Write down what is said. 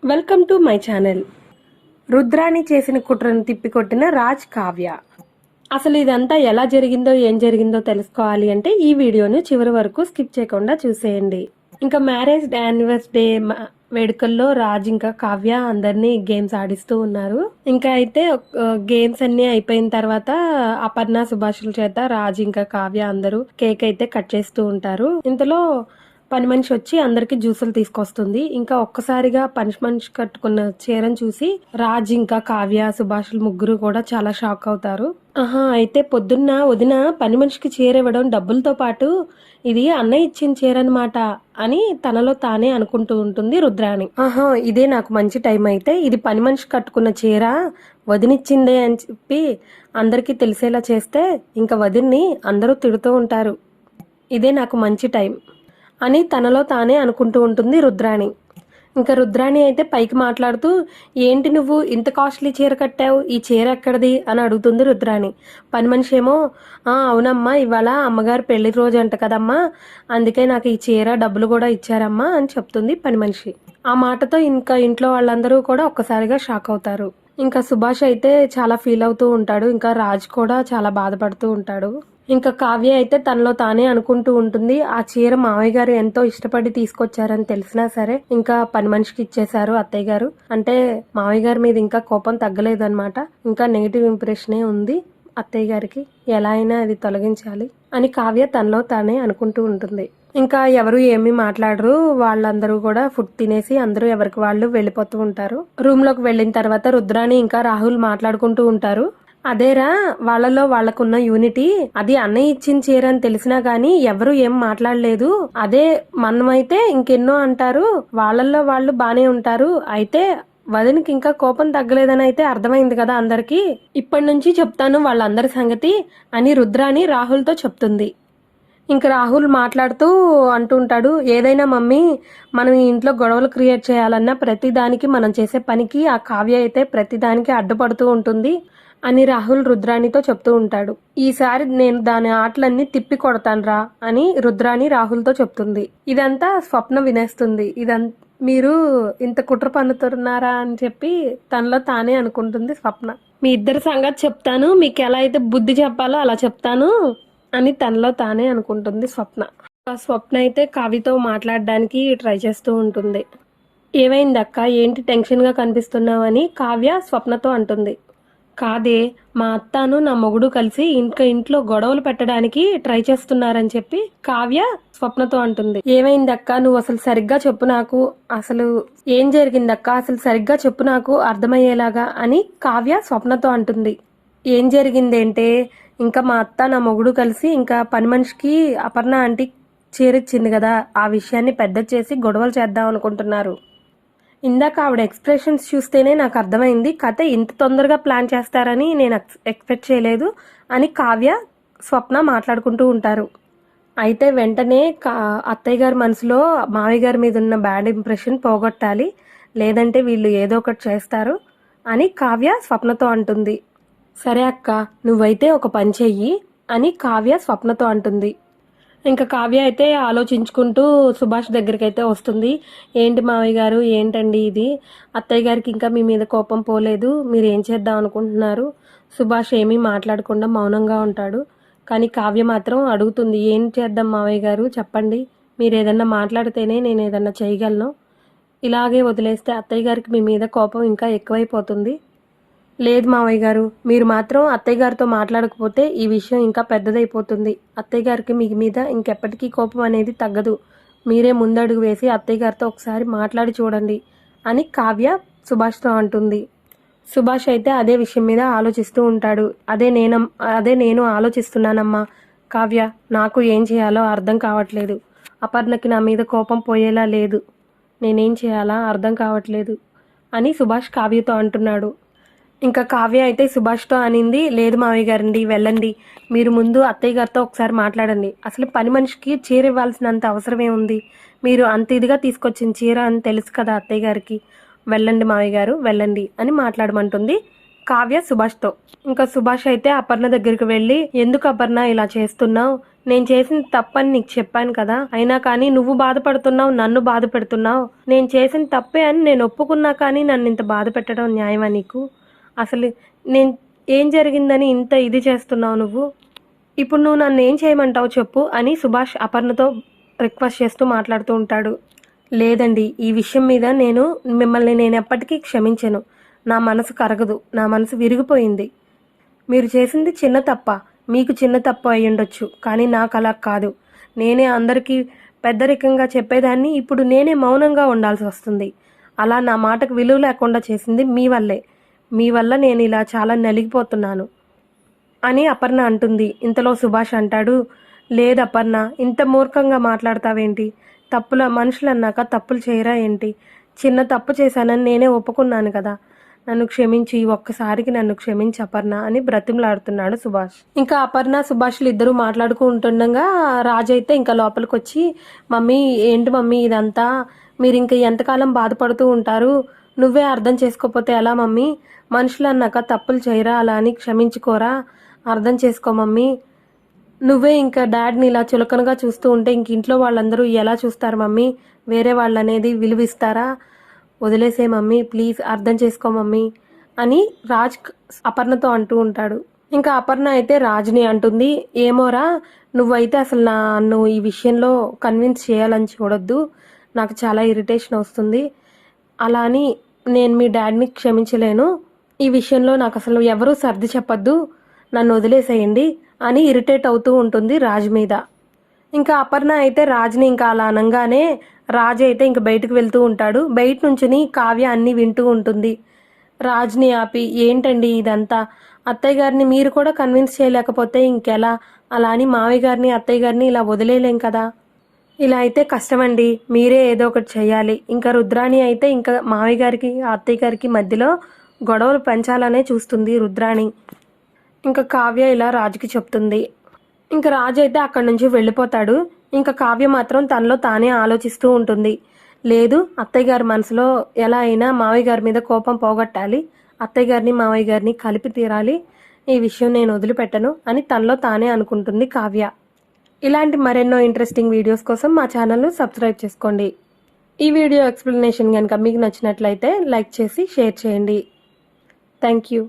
Welcome to my channel. Rudrani చేసిన కుట్రను తిప్పికొట్టిన రాజ్ కావ్య. అసలు ఇదంతా ఎలా జరిగిందో ఏం జరిగిందో తెలుసుకోవాలి అంటే ఈ వీడియోను చివరి వరకు స్కిప్ చేయకుండా చూసేయండి. ఇంకా మ్యారేజ్ యానివర్సరీ వేడుకల్లో రాజ్ ఇంకా కావ్య అందరినీ గేమ్స్ ఆడిస్తూ ఉన్నారు. ఇంకా అయితే గేమ్స్ అన్ని అయిపోయిన తర్వాత అపర్ణ సుభాషుల చేత రాజ్ ఇంకా కావ్య అందరూ కేక్ అయితే కట్ చేస్తూ ఉంటారు. ఇంతలో పని మనిషి వచ్చి అందరికి జ్యూసులు తీసుకొస్తుంది. ఇంకా ఒక్కసారిగా పని మనిషి కట్టుకున్న చీరను చూసి రాజ్ ఇంకా కావ్య సుభాషులు ముగ్గురు కూడా చాలా షాక్ అవుతారు. అయితే పొద్దున్న వదిన పని మనిషికి చీర ఇవ్వడం డబ్బులతో పాటు ఇది అన్నయ్య ఇచ్చిన చీర అనమాట అని తనలో తానే అనుకుంటూ ఉంటుంది రుద్రాణి. ఇదే నాకు మంచి టైం. అయితే ఇది పని మనిషి కట్టుకున్న చీర వదినిచ్చిందే అని చెప్పి అందరికీ తెలిసేలా చేస్తే ఇంకా వదిన్ని అందరూ తిడుతూ ఉంటారు. ఇదే నాకు మంచి టైం అని తనలో తానే అనుకుంటూ ఉంటుంది రుద్రాణి. ఇంకా రుద్రాణి అయితే పైకి మాట్లాడుతూ, ఏంటి నువ్వు ఇంత కాస్ట్లీ చీర కట్టావు, ఈ చీర ఎక్కడిది అని అడుగుతుంది రుద్రాణి. పని మనిషి ఏమో అవునమ్మా, ఇవాళ అమ్మగారు పెళ్లి రోజు అంట కదమ్మా, అందుకే నాకు ఈ చీర డబ్బులు కూడా ఇచ్చారమ్మా అని చెప్తుంది పని మనిషి. ఆ మాటతో ఇంకా ఇంట్లో వాళ్ళందరూ కూడా ఒక్కసారిగా షాక్ అవుతారు. ఇంకా సుభాష్ అయితే చాలా ఫీల్ అవుతూ ఉంటాడు. ఇంకా రాజ్ కూడా చాలా బాధపడుతూ ఉంటాడు. ఇంకా కావ్య అయితే తనలో తానే అనుకుంటూ ఉంటుంది, ఆ చీర మావయ్య గారు ఎంతో ఇష్టపడి తీసుకొచ్చారని తెలిసినా సరే ఇంకా పని మనిషికి ఇచ్చేశారు అత్తయ్య గారు. అంటే మావయ్య గారి మీద ఇంకా కోపం తగ్గలేదు అనమాట. ఇంకా నెగిటివ్ ఇంప్రెషనే ఉంది అత్తయ్య గారికి, ఎలా అయినా అది తొలగించాలి అని కావ్య తనలో తానే అనుకుంటూ ఉంటుంది. ఇంకా ఎవరు ఏమీ మాట్లాడరు. వాళ్ళందరూ కూడా ఫుడ్ తినేసి అందరూ ఎవరికి వాళ్ళు వెళ్ళిపోతూ ఉంటారు. రూమ్ లోకి వెళ్ళిన తర్వాత రుద్రాణి ఇంకా రాహుల్ మాట్లాడుకుంటూ ఉంటారు. అదేరా వాళ్ళలో వాళ్ళకున్న యూనిటీ, అది అన్నయ్య ఇచ్చిన చీర అని తెలిసినా గానీ ఎవరు ఏం మాట్లాడలేదు. అదే మనమైతే ఇంకెన్నో అంటారు, వాళ్ళల్లో వాళ్ళు బానే ఉంటారు. అయితే వదినికి ఇంకా కోపం తగ్గలేదని అయితే అర్థమైంది కదా అందరికి. ఇప్పటి నుంచి చెప్తాను వాళ్ళందరి సంగతి అని రుద్రాణి రాహుల్తో చెప్తుంది. ఇంకా రాహుల్ మాట్లాడుతూ అంటుంటాడు, ఏదైనా మమ్మీ, మనం ఈ ఇంట్లో గొడవలు క్రియేట్ చేయాలన్నా ప్రతిదానికి మనం చేసే పనికి ఆ కావ్య అయితే ప్రతిదానికి అడ్డుపడుతూ ఉంటుంది అని రాహుల్ రుద్రాణితో చెప్తూ ఉంటాడు. ఈసారి నేను దాని ఆటలన్నీ తిప్పి కొడతానురా అని రుద్రాణి రాహుల్తో చెప్తుంది. ఇదంతా స్వప్న వినేస్తుంది. మీరు ఇంత కుట్ర పన్నుతున్నారా అని చెప్పి తనలో తానే అనుకుంటుంది స్వప్న. మీ ఇద్దరి సంగతి చెప్తాను, మీకు ఎలా అయితే బుద్ధి చెప్పాలో అలా చెప్తాను అని తనలో తానే అనుకుంటుంది స్వప్న. స్వప్న అయితే కావ్యతో మాట్లాడడానికి ట్రై చేస్తూ ఉంటుంది. ఏమైందక్క, ఏంటి టెన్షన్గా కనిపిస్తున్నావని కావ్య స్వప్నతో అంటుంది. కాదే, మా అత్తను నా మొగుడు కలిసి ఇంట్లో గొడవలు పెట్టడానికి ట్రై చేస్తున్నారని చెప్పి కావ్య స్వప్నతో అంటుంది. ఏమైందక్క, నువ్వు అసలు సరిగ్గా చెప్పు నాకు, అసలు ఏం జరిగిందక్క, అసలు సరిగ్గా చెప్పు నాకు అర్థమయ్యేలాగా అని కావ్య స్వప్నతో అంటుంది. ఏం జరిగిందేంటే, ఇంకా మా అత్త నా మొగుడు కలిసి ఇంకా పని మనిషికి అపర్ణ ఆంటీ చీరిచ్చింది కదా, ఆ విషయాన్ని పెద్ద చేసి గొడవలు చేద్దాం అనుకుంటున్నారు. ఇందాక ఆవిడ ఎక్స్ప్రెషన్స్ చూస్తేనే నాకు అర్థమైంది, కథ ఇంత తొందరగా ప్లాన్ చేస్తారని నేను ఎక్స్పెక్ట్ చేయలేదు అని కావ్య స్వప్న మాట్లాడుకుంటూ ఉంటారు. అయితే వెంటనే అత్తయ్య గారి మనసులో మావయ్య గారి మీద ఉన్న బ్యాడ్ ఇంప్రెషన్ పోగొట్టాలి, లేదంటే వీళ్ళు ఏదో ఒకటి చేస్తారు అని కావ్య స్వప్నతో అంటుంది. సరే అక్క, నువ్వైతే ఒక పని చెయ్యి అని కావ్య స్వప్నతో అంటుంది. ఇంకా కావ్య అయితే ఆలోచించుకుంటూ సుభాష్ దగ్గరికి అయితే వస్తుంది. ఏంటి మావయ్య గారు, ఏంటండి ఇది, అత్తయ్య గారికి ఇంకా మీ మీద కోపం పోలేదు, మీరు ఏం చేద్దాం అనుకుంటున్నారు. సుభాష్ ఏమీ మాట్లాడకుండా మౌనంగా ఉంటాడు. కానీ కావ్య మాత్రం అడుగుతుంది, ఏం చేద్దాం మావయ్య గారు చెప్పండి, మీరు ఏదన్నా మాట్లాడితేనే నేను ఏదన్నా చేయగలను, ఇలాగే వదిలేస్తే అత్తయ్య గారికి మీ మీద కోపం ఇంకా ఎక్కువైపోతుంది. లేదు మావయ్య గారు, మీరు మాత్రం అత్తయ్య గారితో మాట్లాడకపోతే ఈ విషయం ఇంకా పెద్దదైపోతుంది. అత్తయ్య గారికి మీ మీద ఇంకెప్పటికీ కోపం అనేది తగ్గదు. మీరే ముందడుగు వేసి అత్తయ్య గారితో ఒకసారి మాట్లాడి చూడండి అని కావ్య సుభాష్తో అంటుంది. సుభాష్ అయితే అదే విషయం మీద ఆలోచిస్తూ ఉంటాడు. అదే నేను ఆలోచిస్తున్నానమ్మా కావ్య, నాకు ఏం చేయాలో అర్థం కావట్లేదు. అపర్ణకి నా మీద కోపం పోయేలా లేదు, నేనేం చేయాలా అర్థం కావట్లేదు అని సుభాష్ కావ్యతో అంటున్నాడు. ఇంకా కావ్య అయితే సుభాష్తో అనింది, లేదు మావయ్య గారండి, వెళ్ళండి, మీరు ముందు అత్తయ్య గారితో ఒకసారి మాట్లాడండి. అసలు పని మనిషికి చీర ఇవ్వాల్సినంత అవసరమే ఉంది, మీరు అంత ఇదిగా తీసుకొచ్చిన చీర అని తెలుసు కదా అత్తయ్య గారికి, వెళ్ళండి మావయ్య గారు వెళ్ళండి అని మాట్లాడమంటుంది కావ్య సుభాష్తో. ఇంకా సుభాష్ అయితే అపర్ణ దగ్గరికి వెళ్ళి, ఎందుకు అపర్ణ ఇలా చేస్తున్నావు, నేను చేసింది తప్పని నీకు చెప్పాను కదా, అయినా కానీ నువ్వు బాధపడుతున్నావు, నన్ను బాధ పెడుతున్నావు. నేను చేసిన తప్పే అని నేను ఒప్పుకున్నా కానీ నన్ను ఇంత బాధ పెట్టడం న్యాయమా నీకు? అసలు నేను ఏం జరిగిందని ఇంత ఇది చేస్తున్నావు నువ్వు? ఇప్పుడు నువ్వు నన్ను ఏం చేయమంటావు చెప్పు అని సుభాష్ అపర్ణతో రిక్వెస్ట్ చేస్తూ మాట్లాడుతూ ఉంటాడు. లేదండి, ఈ విషయం మీద మిమ్మల్ని నేను ఎప్పటికీ క్షమించను. నా మనసు కరగదు, నా మనసు విరిగిపోయింది. మీరు చేసింది చిన్న తప్ప, మీకు చిన్న తప్పు అయి ఉండొచ్చు, కానీ నాకు అలా కాదు. నేనే అందరికీ పెద్దరికంగా చెప్పేదాన్ని, ఇప్పుడు నేనే మౌనంగా ఉండాల్సి వస్తుంది. అలా నా మాటకు విలువ లేకుండా చేసింది మీ వల్లే. మీ వల్ల నేను ఇలా చాలా నలిగిపోతున్నాను అని అపర్ణ అంటుంది. ఇంతలో సుభాష్ అంటాడు, లేదు అపర్ణ, ఇంత మూర్ఖంగా మాట్లాడతావేంటి? మనుషులు అన్నాక తప్పులు చేయరా ఏంటి? చిన్న తప్పు చేశానని నేనే ఒప్పుకున్నాను కదా, నన్ను క్షమించి ఒక్కసారికి నన్ను క్షమించి అపర్ణ అని బ్రతిమలాడుతున్నాడు సుభాష్. ఇంకా అపర్ణ సుభాష్లు ఇద్దరు మాట్లాడుకుంటుండగా రాజు అయితే ఇంకా లోపలికి వచ్చి, మమ్మీ ఏంటి మమ్మీ ఇదంతా, మీరు ఇంకా ఎంతకాలం బాధపడుతూ ఉంటారు? నువ్వే అర్థం చేసుకోకపోతే ఎలా మమ్మీ? మనుషులు అన్నాక తప్పులు చేయరా, అలా అని క్షమించుకోరా? అర్థం చేసుకో మమ్మీ. నువ్వే ఇంకా డాడ్ని ఇలా చులకనగా చూస్తూ ఉంటే ఇంక ఇంట్లో వాళ్ళందరూ ఎలా చూస్తారు మమ్మీ? వేరే వాళ్ళు అనేది విలువిస్తారా? వదిలేసే మమ్మీ, ప్లీజ్ అర్థం చేసుకో మమ్మీ అని రాజ్ అపర్ణతో అంటూ ఉంటాడు. ఇంకా అపర్ణ అయితే రాజ్ని అంటుంది, ఏమోరా, నువ్వైతే అసలు నన్ను ఈ విషయంలో కన్విన్స్ చేయాలని చూడొద్దు, నాకు చాలా ఇరిటేషన్ వస్తుంది. అలా అని నేను మీ డాడ్ని క్షమించలేను. ఈ విషయంలో నాకు అసలు ఎవరూ సర్ది చెప్పొద్దు, నన్ను వదిలేసేయండి అని ఇరిటేట్ అవుతూ ఉంటుంది రాజ్ మీద. ఇంకా అపర్ణ అయితే రాజ్ని ఇంకా అలా అనగానే రాజ్ అయితే ఇంక బయటకు వెళ్తూ ఉంటాడు. బయట నుంచుని కావ్య అన్నీ వింటూ ఉంటుంది. రాజ్ని ఆపి, ఏంటండి ఇదంతా? అత్తయ్య గారిని మీరు కూడా కన్విన్స్ చేయలేకపోతే ఇంకెలా? అలా అని మావయ్య గారిని అత్తయ్య గారిని ఇలా వదిలేలేం కదా. ఇలా అయితే కష్టమండి, మీరే ఏదో ఒకటి చెయ్యాలి. ఇంకా రుద్రాణి అయితే ఇంకా మావయ్య గారికి అత్తయ్య గారికి మధ్యలో గొడవలు పెంచాలనే చూస్తుంది రుద్రాణి. ఇంకా కావ్య ఇలా రాజుకి చెప్తుంది. ఇంకా రాజు అయితే అక్కడి నుంచి వెళ్ళిపోతాడు. ఇంకా కావ్య మాత్రం తనలో తానే ఆలోచిస్తూ ఉంటుంది. లేదు, అత్తయ్య గారి మనసులో ఎలా అయినా మావయ్య గారి మీద కోపం పోగొట్టాలి, అత్తయ్య గారిని మావయ్య గారిని కలిపి తీరాలి, ఈ విషయం నేను వదిలిపెట్టను అని తనలో తానే అనుకుంటుంది కావ్య. ఇలాంటి మరెన్నో ఇంట్రెస్టింగ్ వీడియోస్ కోసం మా ఛానల్ను సబ్స్క్రైబ్ చేసుకోండి. ఈ వీడియో ఎక్స్ప్లెనేషన్ కనుక మీకు నచ్చినట్లయితే లైక్ చేసి షేర్ చేయండి. Thank you.